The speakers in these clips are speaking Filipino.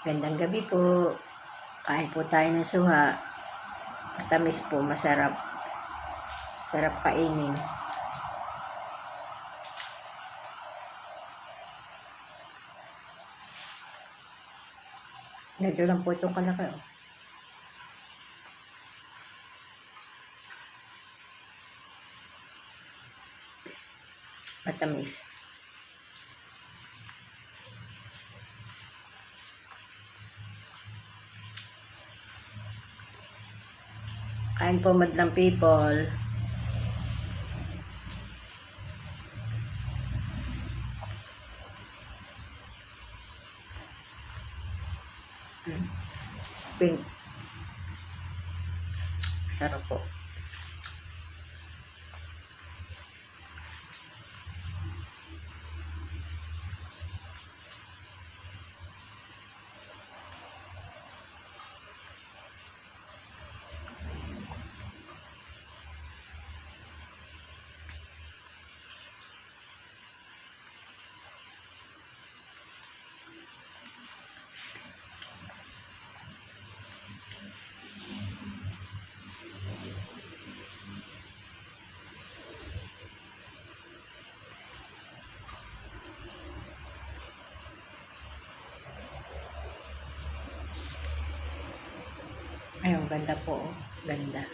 Gandang gabi po. Kain po tayo ng suha. Matamis po, masarap. Sarap kainin. Medyo lang po itong kalaki. Matamis. Kain po madlang people. Pink. Sarap po. Ayun, ganda po. Ganda.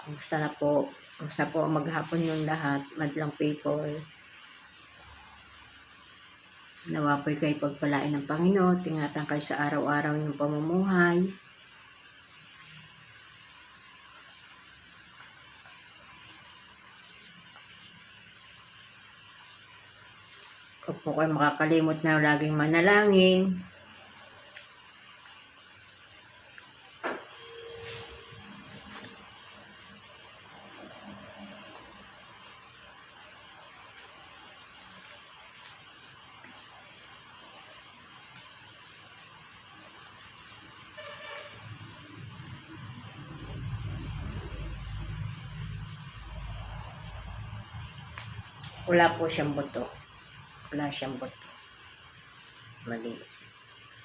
Kumusta na po? Kumusta po maghapon yung lahat? Madlang people. Nawa po'y kayo pagpalain ng Panginoon. Tingatan kayo sa araw-araw yung pamumuhay. Huwag po kayo makakalimot na laging manalangin. Wala po siyang buto. Wala siyang buto. Maliit.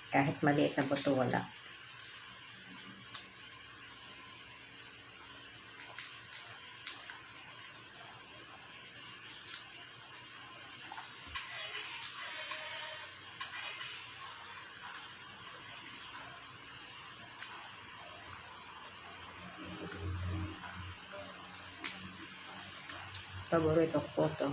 Kahit maliit na buto, wala. Paborito ko to.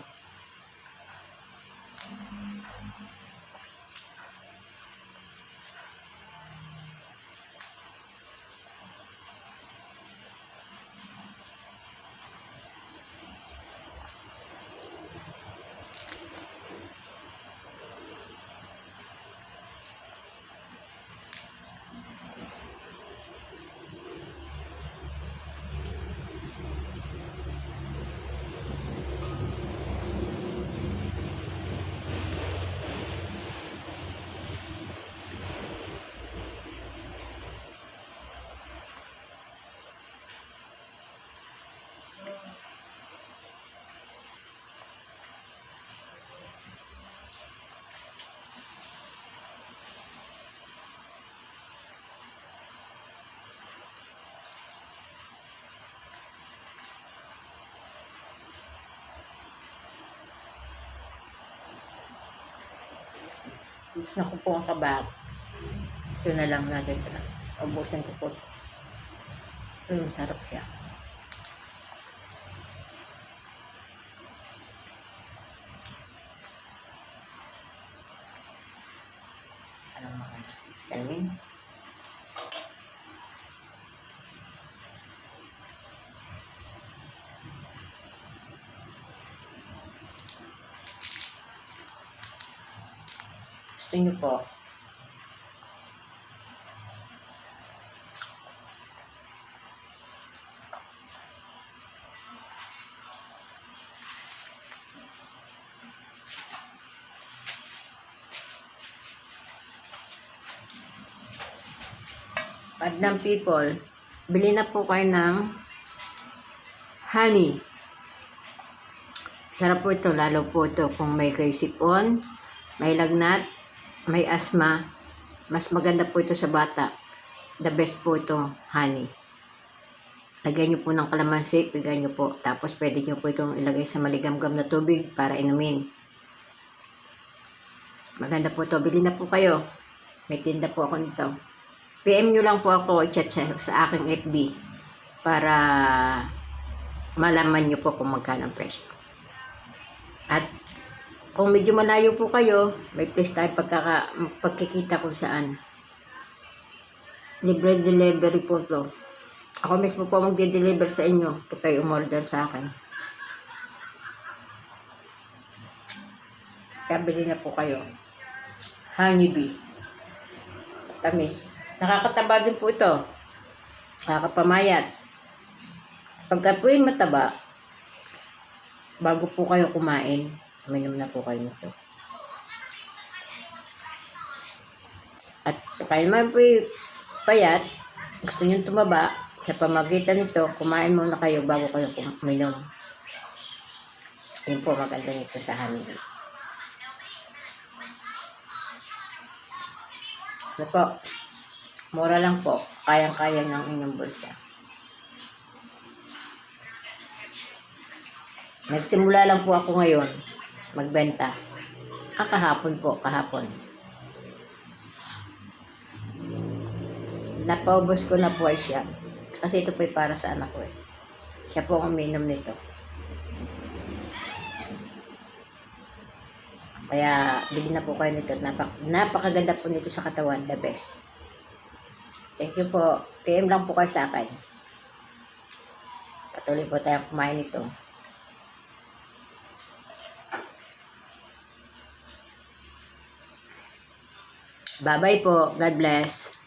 Gusto ko po ang kabak. Ito na lang natin. Ubusin ko po. Ito yung sarap siya. Anong mga salamin? Gusto nyo po? Madlang people. bili na po kayo ng honey. Sarap po ito, lalo po ito kung may kayo sipon, may lagnat, may asthma. Mas maganda po ito sa bata. The best po ito, honey. Lagyan nyo po ng kalamansi, bigyan nyo po. Tapos pwede nyo po itong ilagay sa maligamgam na tubig para inumin. Maganda po ito. Bili na po kayo. May tinda po ako nito. PM nyo lang po ako i-chat sa aking FB para malaman nyo po kung magkano ang presyo. At kung medyo malayo po kayo, may place tayo pagkikita kung saan. Libre delivery po ito. Ako mismo po magde-deliver sa inyo pag kayo umorder sa akin. Kaya bili na po kayo. Honeybee. Tamis. Nakakataba din po ito. Nakakapamayat. Pagka po yung mataba, bago po kayo kumain, uminom na po kayo nito. At kaya naman po yung payat, gusto nyo tumaba, sa pamagitan nito, kumain muna kayo bago kayo uminom. Yun po maganda nito sa honeybee. Ano po? Mura lang po. Kayang-kaya ng inyong bulsa. Nagsimula lang po ako ngayon magbenta. Kahapon po, kahapon. Napaubos ko na po ay siya. Kasi ito po ay para sa anak ko eh. Siya po ang uminom nito. Kaya bili na po kayo nito. Napakaganda po nito sa katawan. The best. Thank you po. PM lang po kayo sa akin. Patuloy po tayong kumain nito. Bye-bye po. God bless.